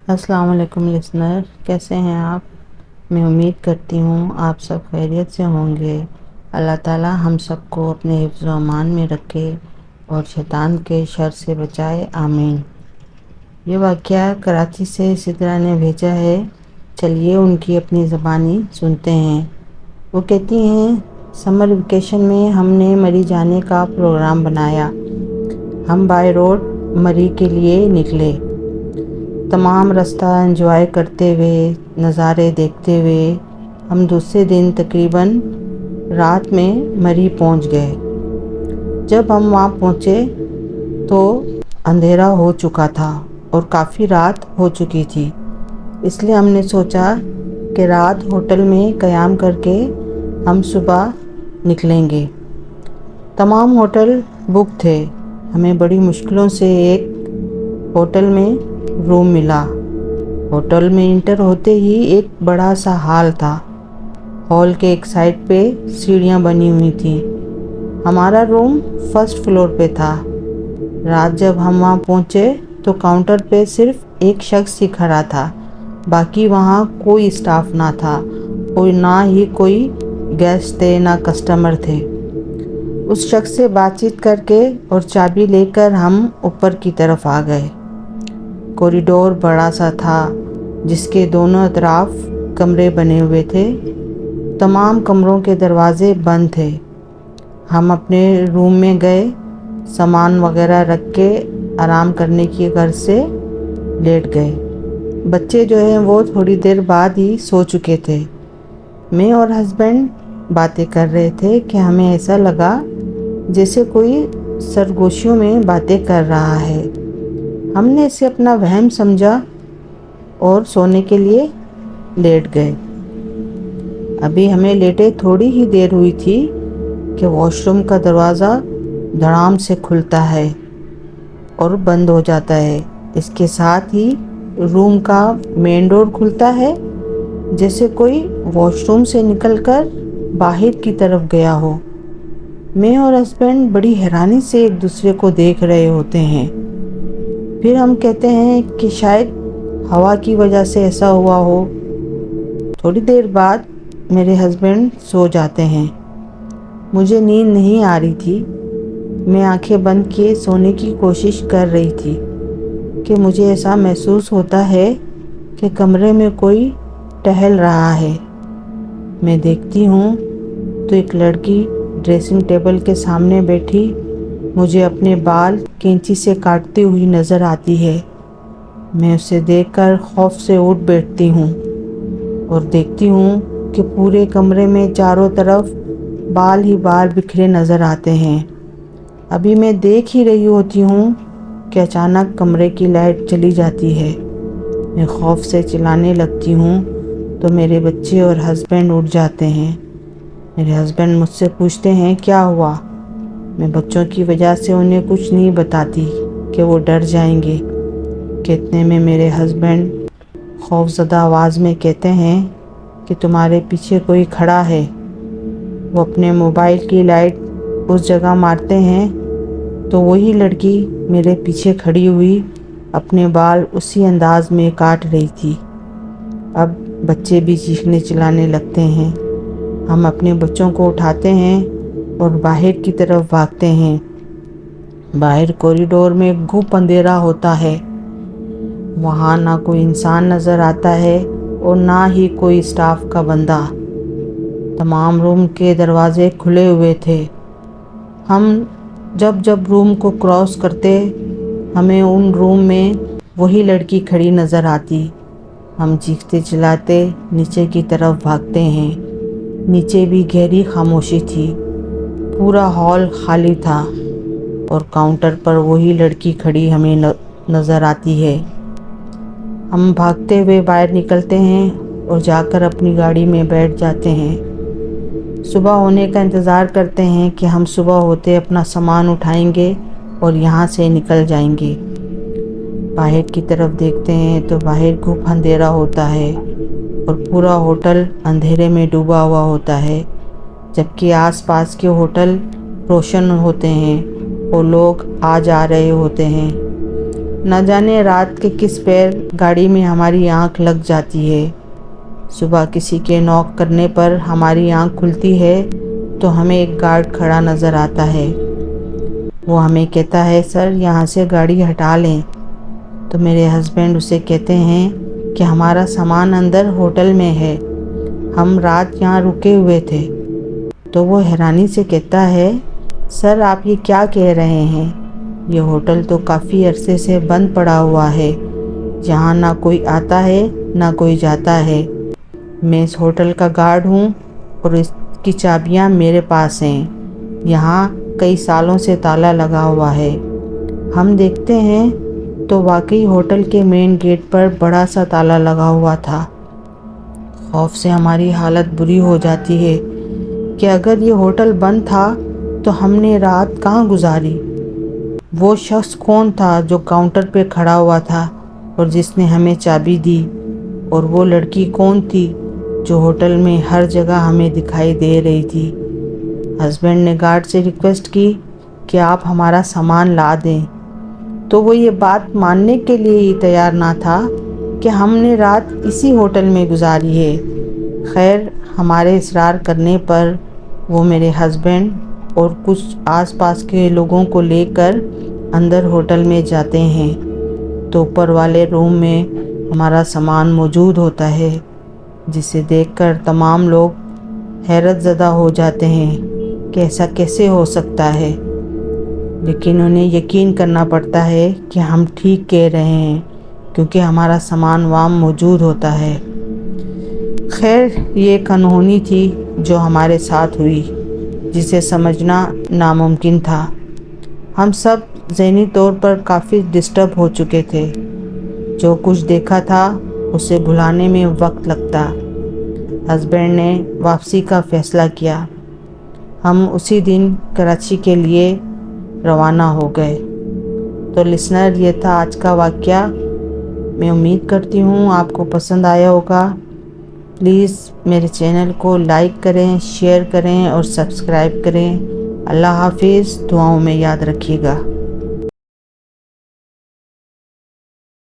अस्सलाम वालेकुम लिसनर, कैसे हैं आप। मैं उम्मीद करती हूँ आप सब खैरियत से होंगे। अल्लाह ताला हम सबको अपने हिफ्ज़ व अमान में रखे और शैतान के शर से बचाए, आमीन। ये वाक़या कराची से सिद्रा ने भेजा है। चलिए उनकी अपनी ज़बानी सुनते हैं। वो कहती हैं, समर वेकेशन में हमने मरी जाने का प्रोग्राम बनाया। हम बाय रोड मरी के लिए निकले। तमाम रास्ता एंजॉय करते हुए, नज़ारे देखते हुए हम दूसरे दिन तकरीबन रात में मरी पहुंच गए। जब हम वहां पहुंचे तो अंधेरा हो चुका था और काफ़ी रात हो चुकी थी। इसलिए हमने सोचा कि रात होटल में क़याम करके हम सुबह निकलेंगे। तमाम होटल बुक थे। हमें बड़ी मुश्किलों से एक होटल में रूम मिला। होटल में इंटर होते ही एक बड़ा सा हॉल था। हॉल के एक साइड पे सीढ़ियाँ बनी हुई थी। हमारा रूम फर्स्ट फ्लोर पे था। रात जब हम वहाँ पहुँचे तो काउंटर पे सिर्फ एक शख्स ही खड़ा था। बाकी वहाँ कोई स्टाफ ना था और ना ही कोई गेस्ट थे, ना कस्टमर थे। उस शख्स से बातचीत करके और चाबी लेकर हम ऊपर की तरफ आ गए। कॉरिडोर बड़ा सा था जिसके दोनों तरफ कमरे बने हुए थे। तमाम कमरों के दरवाजे बंद थे। हम अपने रूम में गए, सामान वगैरह रख के आराम करने की गर्ज से लेट गए। बच्चे जो हैं वो थोड़ी देर बाद ही सो चुके थे। मैं और हस्बैंड बातें कर रहे थे कि हमें ऐसा लगा जैसे कोई सरगोशियों में बातें कर रहा है। हमने इसे अपना वहम समझा और सोने के लिए लेट गए। अभी हमें लेटे थोड़ी ही देर हुई थी कि वॉशरूम का दरवाज़ा धड़ाम से खुलता है और बंद हो जाता है। इसके साथ ही रूम का मेन डोर खुलता है, जैसे कोई वॉशरूम से निकलकर बाहर की तरफ गया हो। मैं और हस्बैंड बड़ी हैरानी से एक दूसरे को देख रहे होते हैं। फिर हम कहते हैं कि शायद हवा की वजह से ऐसा हुआ हो। थोड़ी देर बाद मेरे हस्बैंड सो जाते हैं। मुझे नींद नहीं आ रही थी। मैं आंखें बंद किए सोने की कोशिश कर रही थी कि मुझे ऐसा महसूस होता है कि कमरे में कोई टहल रहा है। मैं देखती हूँ तो एक लड़की ड्रेसिंग टेबल के सामने बैठी मुझे अपने बाल कैंची से काटती हुई नज़र आती है। मैं उसे देखकर खौफ से उठ बैठती हूँ और देखती हूँ कि पूरे कमरे में चारों तरफ बाल ही बाल बिखरे नज़र आते हैं। अभी मैं देख ही रही होती हूँ कि अचानक कमरे की लाइट चली जाती है। मैं खौफ से चिल्लाने लगती हूँ तो मेरे बच्चे और हस्बैंड उठ जाते हैं। मेरे हस्बैंड मुझसे पूछते हैं क्या हुआ। मैं बच्चों की वजह से उन्हें कुछ नहीं बताती कि वो डर जाएंगे। कितने में मेरे हस्बैंड खौफज़दा आवाज़ में कहते हैं कि तुम्हारे पीछे कोई खड़ा है। वो अपने मोबाइल की लाइट उस जगह मारते हैं तो वही लड़की मेरे पीछे खड़ी हुई अपने बाल उसी अंदाज में काट रही थी। अब बच्चे भी चीखने चिल्लाने लगते हैं। हम अपने बच्चों को उठाते हैं और बाहर की तरफ भागते हैं। बाहर कॉरिडोर में घुप अंधेरा होता है। वहाँ ना कोई इंसान नज़र आता है और ना ही कोई स्टाफ का बंदा। तमाम रूम के दरवाजे खुले हुए थे। हम जब जब रूम को क्रॉस करते हमें उन रूम में वही लड़की खड़ी नज़र आती। हम चीखते चिल्लाते नीचे की तरफ भागते हैं। नीचे भी गहरी खामोशी थी। पूरा हॉल खाली था और काउंटर पर वही लड़की खड़ी हमें नज़र आती है। हम भागते हुए बाहर निकलते हैं और जाकर अपनी गाड़ी में बैठ जाते हैं। सुबह होने का इंतज़ार करते हैं कि हम सुबह होते अपना सामान उठाएंगे और यहाँ से निकल जाएंगे। बाहर की तरफ देखते हैं तो बाहर घुप अंधेरा होता है और पूरा होटल अंधेरे में डूबा हुआ होता है, जबकि आसपास के होटल रोशन होते हैं और लोग आ जा रहे होते हैं। نہ جانے رات کے کس پیر گاڑی میں ہماری آنکھ لگ جاتی ہے۔ صبح کسی کے نوک کرنے پر ہماری آنکھ کھلتی ہے تو ہمیں ایک گارڈ کھڑا نظر آتا ہے۔ وہ ہمیں کہتا ہے سر یہاں سے گاڑی ہٹا لیں، تو میرے ہسبینڈ اسے کہتے ہیں کہ ہمارا سامان اندر ہوٹل میں ہے، ہم رات یہاں رکے ہوئے تھے۔ تو وہ حیرانی سے کہتا ہے سر آپ یہ کیا کہہ رہے ہیں، یہ ہوٹل تو کافی عرصے سے بند پڑا ہوا ہے، یہاں نہ کوئی آتا ہے نہ کوئی جاتا ہے، میں اس ہوٹل کا گارڈ ہوں اور اس کی چابیاں میرے پاس ہیں، یہاں کئی سالوں سے تالا لگا ہوا ہے۔ ہم دیکھتے ہیں تو واقعی ہوٹل کے مین گیٹ پر بڑا سا تالا لگا ہوا تھا۔ خوف سے ہماری حالت بری ہو جاتی ہے کہ اگر یہ ہوٹل بند تھا تو ہم نے رات کہاں گزاری؟ وہ شخص کون تھا جو کاؤنٹر پہ کھڑا ہوا تھا اور جس نے ہمیں چابی دی؟ اور وہ لڑکی کون تھی جو ہوٹل میں ہر جگہ ہمیں دکھائی دے رہی تھی؟ ہسبینڈ نے گارڈ سے ریکویسٹ کی کہ آپ ہمارا سامان لا دیں، تو وہ یہ بات ماننے کے لیے ہی تیار نہ تھا کہ ہم نے رات اسی ہوٹل میں گزاری ہے۔ خیر ہمارے اصرار کرنے پر وہ میرے ہسبینڈ اور کچھ آس پاس کے لوگوں کو لے کر اندر ہوٹل میں جاتے ہیں تو اوپر والے روم میں ہمارا سامان موجود ہوتا ہے، جسے دیکھ کر تمام لوگ حیرت زدہ ہو جاتے ہیں کہ ایسا کیسے ہو سکتا ہے، لیکن انہیں یقین کرنا پڑتا ہے کہ ہم ٹھیک کہہ رہے ہیں کیونکہ ہمارا سامان وہاں موجود ہوتا ہے۔ خیر یہ ایک انہونی تھی جو ہمارے ساتھ ہوئی، جسے سمجھنا ناممکن تھا۔ ہم سب ذہنی طور پر کافی ڈسٹرب ہو چکے تھے، جو کچھ دیکھا تھا اسے بھلانے میں وقت لگتا۔ ہسبینڈ نے واپسی کا فیصلہ کیا، ہم اسی دن کراچی کے لیے روانہ ہو گئے۔ تو لسنر یہ تھا آج کا واقعہ، میں امید کرتی ہوں آپ کو پسند آیا ہوگا۔ پلیز میرے چینل کو لائک کریں، شیئر کریں اور سبسکرائب کریں۔ اللہ حافظ، دعاؤں میں یاد رکھیے گا۔